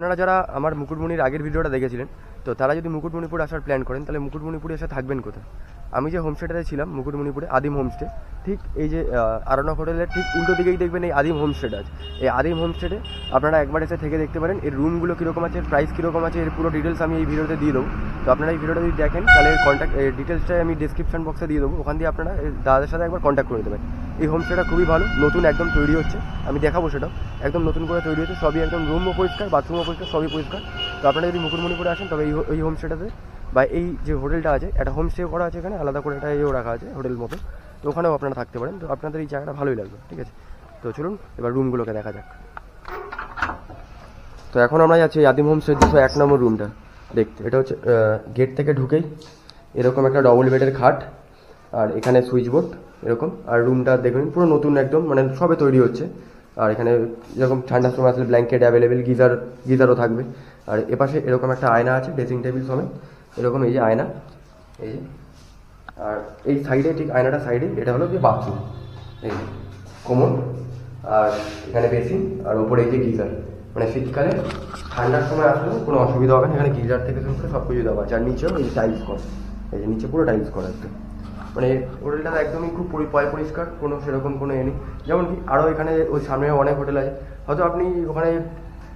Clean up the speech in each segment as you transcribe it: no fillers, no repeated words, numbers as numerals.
আপনারা যারা আমার মুকুটমণির আগের ভিডিওটা দেখেছিলেন, তো তারা যদি মুকুটমণিপুর আসার প্ল্যান করেন তাহলে মুকুটমণিপুরে এসে থাকবেন কোথায়? আমি যে হোমস্টেটাতে ছিলাম মুকুটমণিপুরে, আদিম হোমস্টে, ঠিক এই যে আরণ্যক হোটেলের ঠিক উল্টো দিকেই দেখবেন এই আদিম হোমস্টেটা আছে। এই আদিম হোমস্টেতে আপনারা একবার এসে থেকে দেখতে পারেন এর রুমগুলো কীরকম আছে, এর প্রাইস কীরকম আছে, এর পুরো ডিটেলস আমি এই ভিডিওতে দিয়ে দেবো। তো আপনারা এই ভিডিওটা যদি দেখেন তাহলে এর কন্ট্যাক্ট ডিটেলসটাই আমি ডিসক্রিপশন বক্সে দিয়ে দেবো, ওখান দিয়ে আপনারা দাদাদের সাথে একবার কন্ট্যাক্ট করে দেবেন। এই হোমস্টেটা খুবই ভালো, নতুন একদম তৈরি হচ্ছে, আমি দেখাবো সেটাও। একদম নতুন করে তৈরি হচ্ছে, সবই একদম রুমও পরিষ্কার, বাথরুমও পরিষ্কার, সবই পরিষ্কার। তো আপনারা যদি মুকুটমণিপুরে আসেন তবে এই হোমস্টেটাতে বা এই যে হোটেলটা আছে, একটা হোমস্টে করা আছে এখানে, আলাদা করে একটা এও রাখা আছে হোটেল মতো, তো ওখানেও আপনারা থাকতে পারেন। তো আপনাদের এই জায়গাটা ভালোই লাগবে, ঠিক আছে। তো চলুন এবার রুমগুলোকে দেখা যাক। তো এখন আমরা যাচ্ছি আদিম হোমস্টে 201 নম্বর রুমটা দেখতে। এটা হচ্ছে গেট থেকে ঢুকেই এরকম একটা ডবল বেডের খাট, আর এখানে সুইচ বোর্ড এরকম। আর রুমটা দেখুন পুরো নতুন একদম, মানে সবে তৈরি হচ্ছে। আর এখানে যেরকম ঠান্ডার সময় আসলে ব্ল্যাঙ্কেট অ্যাভেলেবেল, গিজারও থাকবে। আর এপাশে এরকম একটা আয়না আছে, ড্রেসিং টেবিল সমেত এরকম, এই যে আয়না, এই যে। আর এই সাইডে, ঠিক আয়নাটা সাইডে, এটা হলো যে বাথরুম, এই কোমর, আর এখানে বেসিন, আর ওপরে এই যে গিজার। মানে শীতকালে ঠান্ডার সময় আসলেও কোনো অসুবিধা হবে না, এখানে গিজার থেকে শুরু করে সব কিছু দেওয়া আছে। আর নিচেও এই টাইলস করা, এই যে নিচে পুরো টাইলস করা একদম। মানে হোটেলটা একদমই খুব পরিষ্কার, কোনো সেরকম কোনো এ নেই। যেমন কি আরও এখানে ওই সামনে অনেক হোটেল আছে, হয়তো আপনি ওখানে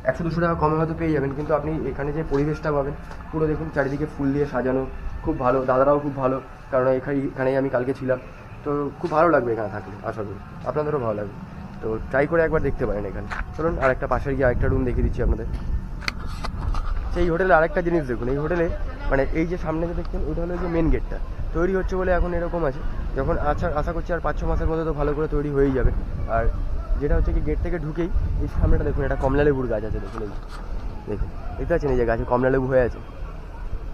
100-200 টাকা কমে হয়তো পেয়ে যাবেন, কিন্তু আপনি এখানে যে পরিবেশটা পাবেন পুরো দেখুন চারিদিকে ফুল দিয়ে সাজানো, খুব ভালো। দাদারাও খুব ভালো, কারণ এখানেই আমি কালকে ছিলাম। তো খুব ভালো লাগবে এখানে থাকলে, আশা করি আপনাদেরও ভালো লাগবে। তো ট্রাই করে একবার দেখতে পারেন এখানে। চলুন আরেকটা পাশের গিয়ে আরেকটা রুম দেখিয়ে দিচ্ছি আপনাদের। সেই হোটেলে আরেকটা জিনিস দেখুন, এই হোটেলে মানে এই যে সামনে যে দেখছেন ওইটা হলো যে মেন গেটটা, তৈরি হচ্ছে বলে এখন এরকম আছে। যখন আশা করছি আর 5-6 মাসের মধ্যে তো ভালো করে তৈরি হয়েই যাবে। আর যেটা হচ্ছে কি গেট থেকে ঢুকেই এই সামনেটা দেখুন, একটা কমলা লেবুর গাছ আছে, দেখুন এই দেখুন, দেখতে পাচ্ছেন এই যে গাছে কমলা লেবু হয়ে আছে,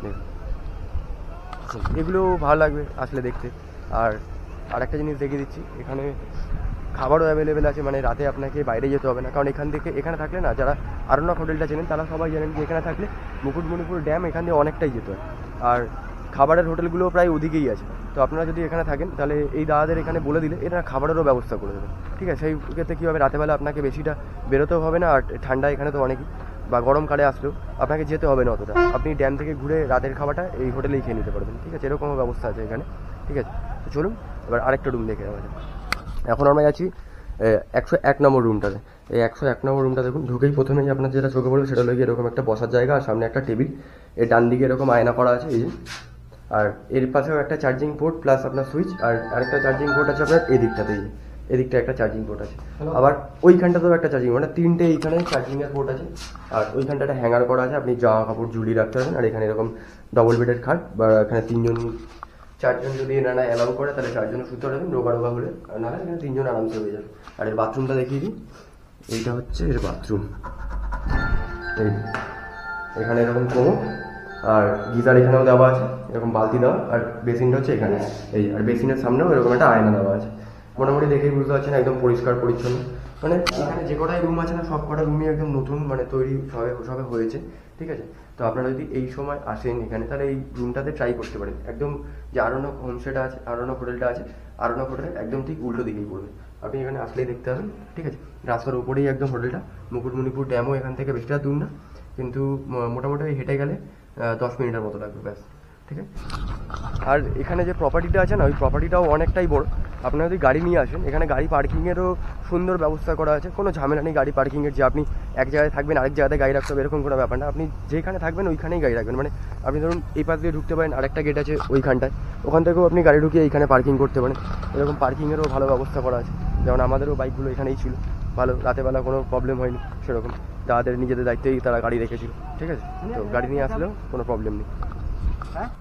দেখুন। এগুলো ভালো লাগবে আসলে দেখতে। আর আরেকটা জিনিস দেখিয়ে দিচ্ছি, এখানে খাবারও অ্যাভেলেবেল আছে, মানে রাতে আপনাকে বাইরে যেতে হবে না, কারণ এখানে থাকলে না, যারা আরণ্যক হোটেলটা চেনেন তারা সবাই জানেন যে এখানে থাকলে মুকুটমণিপুর ড্যাম এখান দিয়ে অনেকটাই যেতে হয়। আর খাবারের হোটেলগুলোও প্রায় ওদিকেই আছে। তো আপনারা যদি এখানে থাকেন তাহলে এই দাদাদের এখানে বলে দিলে এরা খাবারেরও ব্যবস্থা করে দেবে, ঠিক আছে। সেই ক্ষেত্রে কী হবে, রাতেবেলা আপনাকে বেশিটা বেরোতেও হবে না, আর ঠান্ডা এখানে তো অনেকই, বা গরমকালে আসলেও আপনাকে যেতে হবে না অতটা, আপনি ড্যাম থেকে ঘুরে রাতের খাবারটা এই হোটেলেই খেয়ে নিতে পারবেন, ঠিক আছে। এরকমও ব্যবস্থা আছে এখানে, ঠিক আছে। তো চলুন এবার আরেকটা রুম দেখে যাওয়া যাক। এখন আমরা যাচ্ছি 101 নম্বর রুমটাতে। এই 101 নম্বর রুমটা দেখুন, ঢুকেই প্রথমেই আপনার যেটা চোখে পড়বে সেটা হলো এরকম একটা বসার জায়গা, আর সামনে একটা টেবিল, এর ডান দিকে এরকম আয়না করা আছে, এই যে। আর এর পাশেও একটা চার্জিং পোর্ট প্লাস আপনার সুইচ, আর আরেকটা চার্জিং পোর্ট আছে আপনার এই দিকটাতে, এই যে এদিকটা একটা চার্জিং পোর্ট আছে, আবার ওইখানটাতেও একটা চার্জিং, মানে 3টে এইখানে চার্জিংয়ের পোর্ট আছে। আর ওইখানটা একটা হ্যাঙ্গার করা আছে, আপনি জামা কাপড় ঝুলিয়ে রাখতে পারবেন। আর এখানে এরকম ডবল বেডের খাট, বা এখানে 4জন যদি এনারা অ্যালাউ করে তাহলে 4জনও শুতে পারবেন রোগা হলে, আর নাহলে এখানে 3জন আরামসে হয়ে যাবে। আর এর বাথরুমটা দেখিয়ে দিই, এইটা হচ্ছে এর বাথরুম, এই এখানে এরকম কোমর, আর গিজার এখানেও দেওয়া আছে, এরকম বালতি দেওয়া। আর বেসিনটা হচ্ছে এখানে, এই, আর বেসিনের সামনেও এরকম একটা আয়না দেওয়া আছে। মোটামুটি দেখেই বুঝতে পারছেন একদম পরিষ্কার পরিচ্ছন্ন। মানে এখানে যে কটাই রুম আছে না, সব কটা রুমই একদম নতুন, মানে তৈরি সবে হয়েছে, ঠিক আছে। তো আপনারা যদি এই সময় আসেন এখানে তাহলে এই রুমটাতে ট্রাই করতে পারেন। একদম যে আরণ্যক হোমস্টেটা আছে, আরণ্যক হোটেলটা আছে, আরণ্যক হোটেলের একদম ঠিক উল্টো দিকেই পড়বে। আপনি এখানে আসলেই দেখতে পাবেন, ঠিক আছে। রাস্তার উপরেই একদম হোটেলটা। মুকুটমণিপুর ড্যামও এখান থেকে বেশিটা দূর না, কিন্তু মোটামুটি হেঁটে গেলে 10 মিনিটের মতো লাগবে, ব্যাস, ঠিক আছে। আর এখানে যে প্রপার্টিটা আছে না, ওই প্রপার্টিটাও অনেকটাই বড়। আপনারা যদি গাড়ি নিয়ে আসেন, এখানে গাড়ি পার্কিংয়েরও সুন্দর ব্যবস্থা করা আছে, কোনো ঝামেলা নেই গাড়ি পার্কিংয়ের, যে আপনি এক জায়গায় থাকবেন আরেক জায়গায় গাড়ি রাখতে হবে এরকম কোনো ব্যাপার না। আপনি যেখানে থাকবেন ওইখানেই গাড়ি রাখবেন, মানে আপনি ধরুন এই পাশ দিয়ে ঢুকতে পারেন, আরেকটা গেট আছে ওইখানটায়, ওখান থেকেও আপনি গাড়ি ঢুকিয়ে এইখানে পার্কিং করতে পারেন। এরকম পার্কিংয়েরও ভালো ব্যবস্থা করা আছে, যেমন আমাদেরও বাইকগুলো এখানেই ছিল, ভালো, রাতেবেলা কোনো প্রবলেম হয়নি সেরকম। তাদের নিজেদের দায়িত্বেই তারা গাড়ি রেখেছিল, ঠিক আছে। তো গাড়ি নিয়ে আসলেও কোনো প্রবলেম নেই।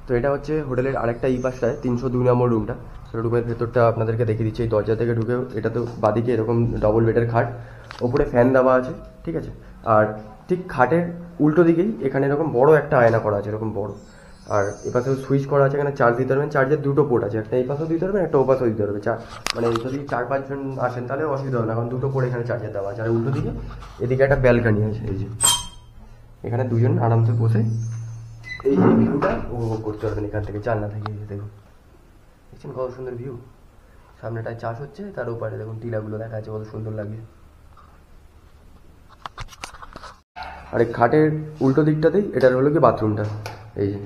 তো এটা হচ্ছে হোটেলের আরেকটা এই পাশটায় 302 নম্বর রুমটা। রুমের ভেতরটা আপনাদেরকে দেখিয়ে দিচ্ছি। এই দরজা থেকে ঢুকে এটা তো বাদিকে এরকম ডবল বেডের খাট, ওপরে ফ্যান দেওয়া আছে, ঠিক আছে। আর ঠিক খাটের উল্টো দিকেই এখানে এরকম বড় একটা আয়না করা আছে, এরকম বড়। আর এপাশেও সুইচ করা আছে, এখানে চার্জ দিতে পারবেন, চার্জের 2টো পোর্ট আছে, একটা এই পাশেও দিতে পারবেন, একটা ও পাশেও দিতে পারবে। মানে যদি 4-5 জন আসেন তাহলে অসুবিধা হবে না, কারণ 2টো পোর্ট এখানে চার্জের দেওয়া আছে। আর উল্টো দিকে এদিকে একটা ব্যালকানি আছে, এই যে এখানে 2জন আরামসে বসে এই ভিউটা উপভোগ করতে পারবেন এখান থেকে, জানলা থেকে। দেখুন দেখছেন কত সুন্দর ভিউ, সামনেটায় চাষ হচ্ছে, তার ওপারে দেখুন টিলাগুলো দেখা যাচ্ছে, কত সুন্দর লাগে। আর এই খাটের উল্টো দিকটাতেই এটার হলো কি বাথরুমটা। এই যে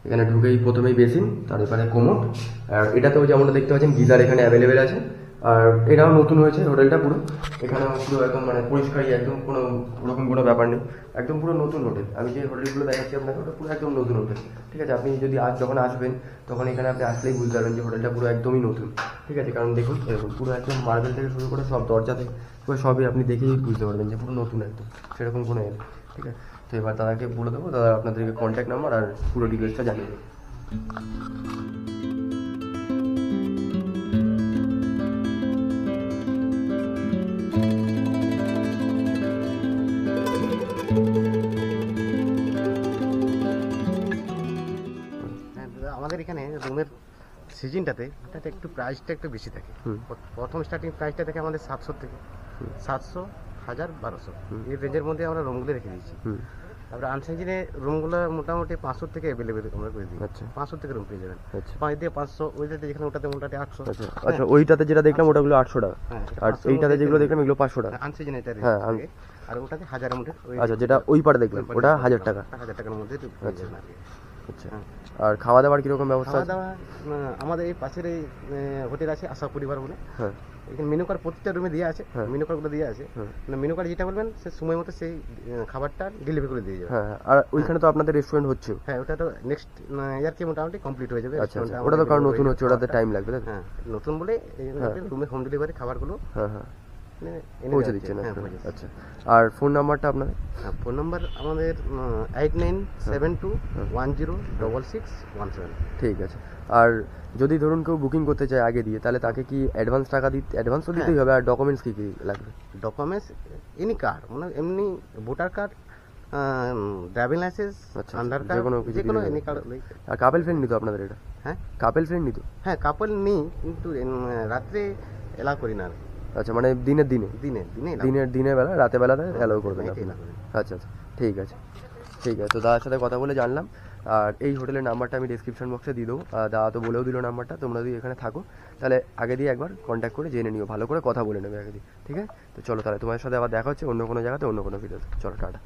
এখানে ঢুকেই প্রথমেই বেসিন, তার এখানে কোমোড, আর এটাতেও যেমনটা দেখতে পাচ্ছেন গিজার এখানে অ্যাভেলেবেল আছে। আর এটাও নতুন হয়েছে হোটেলটা পুরো, এখানেও পুরো একদম মানে পরিষ্কারই, একদম কোনো ওরকম কোনো ব্যাপার নেই, একদম পুরো নতুন হোটেল। আমি যে হোটেলগুলো দেখাচ্ছি আপনাকে ওটা পুরো একদম নতুন হোটেল, ঠিক আছে। আপনি যদি আজ যখন আসবেন তখন এখানে আপনি আসলেই বুঝতে পারবেন যে হোটেলটা পুরো একদমই নতুন, ঠিক আছে। কারণ দেখুন এরকম পুরো একদম মার্বেল থেকে শুরু করে সব দরজা থেকে পুরো সবই আপনি দেখেই বুঝতে পারবেন যে পুরো নতুন একদম, সেরকম কোনো এর, ঠিক আছে। তো এবার দাদাকে বলে দেবো, দাদা আপনাদেরকে কন্ট্যাক্ট নাম্বার আর পুরো ডিটেলসটা জানিয়ে দেবো। আমাদের এখানে রুমের সিজনটাতে একটু প্রাইসটা একটু বেশি থাকে। প্রথম স্টার্টিং প্রাইসটা থাকে আমাদের 700 থেকে 700, 1000, 1200 এই রেঞ্জের মধ্যে আমরা রুমগুলো রেখে দিয়েছি। তারপরে আনসিজনে রুমগুলো মোটামুটি 500 থেকে অ্যাভেলেবেল আমরা করে দিই। আচ্ছা, 500 থেকে রুম পেয়ে যাবেন। আচ্ছা, 5 দিয়ে 500, ওইটাতে যেখানে ওটাতে মোটামুটি 800। আচ্ছা আচ্ছা, ওইটাতে যেটা দেখলাম ওটাগুলো 800 টাকা, হ্যাঁ, আর এইটাতে যেগুলো দেখলাম এগুলো 500 টাকা। আনসিজন এটা হ্যাঁ, আর ওটাতে 1000 এর মধ্যে। আচ্ছা, যেটা ওই পারে দেখলাম ওটা 1000 টাকা। 1000 টাকার মধ্যে পেয়ে যাবেন আর কি। আচ্ছা, আর খাওয়া দাওয়ার কিরকম ব্যবস্থা খাওয়া আছে? দাওয়া আমাদের এই পাশের এই হোটেল আছে আশা পরিবার বলে। হ্যাঁ, এখানে মেনু কার্ড প্রত্যেকটা রুমে দিয়ে আছে। মেনু কার্ডগুলো দিয়ে আছে। মানে মেনু কার্ড যেটা বলবেন সে সময় মতো সেই খাবারটা ডেলিভারি করে দিয়ে যাবে। হ্যাঁ, আর ওইখানে তো আপনাদের রেস্টুরেন্ট হচ্ছে। হ্যাঁ, ওটা তো নেক্সট ইয়ারকে মোটামুটি কমপ্লিট হয়ে যাবে। আচ্ছা, ওটা তো কারণ নতুন হচ্ছে, ওটাতে টাইম লাগবে, তাই তো? হ্যাঁ, নতুন বলে রুমে হোম ডেলিভারি খাবারগুলো হ্যাঁ হ্যাঁ, এনে পৌঁছে দেওয়া দিচ্ছেন। হচ্ছে। হ্যাঁ, পৌঁছে দিচ্ছে। আচ্ছা, আর ফোন নাম্বারটা আপনাদের? ফোন নাম্বার আমাদের 8972106617। ঠিক আছে। আর যদি ধরুন কেউ বুকিং করতে চায় আগে দিয়ে, তাহলে তাকে কি অ্যাডভান্স টাকা অ্যাডভান্স তো দিতেই হবে, আর ডকুমেন্টস কি কি লাগবে? ডকুমেন্টস এনি কার্ড, মানে এমনি ভোটার কার্ড, ড্রাইভিং লাইসেন্স, আচ্ছা, আধার যে কার্ড, কোনো কিছু যে কোনো দিলেই এনি হবে। কার্ড। আর কাপেল ফ্রেন্ড নিত আপনাদের এটা? হ্যাঁ, কাপেল ফ্রেন্ড নিত? হ্যাঁ, কাপল নেই, কিন্তু রাত্রে এলাও করি না আর কি। আচ্ছা, মানে দিনের দিনে দিনে দিনে দিনের বেলা, রাতের বেলাতে অ্যালাউ করবেন নাইটে আপনি? allow করি। আচ্ছা আচ্ছা, ঠিক আছে ঠিক আছে। তো দাদার সাথে কথা বলে জানলাম, আর এই হোটেলের নাম্বারটা আমি ডিসক্রিপশন বক্সে দিয়ে দেবো। দাদা তো বলেও দিল নাম্বারটা, তোমরা যদি এখানে থাকো তাহলে আগে দিয়ে একবার কন্ট্যাক্ট করে জেনে নিও, ভালো করে কথা বলে নেবে আগে দিয়ে, ঠিক আছে। তো চলো তাহলে তোমার সাথে আবার দেখা হচ্ছে অন্য কোনো জায়গাতে, অন্য কোনো ভিডিওতে। চলো, টাটা।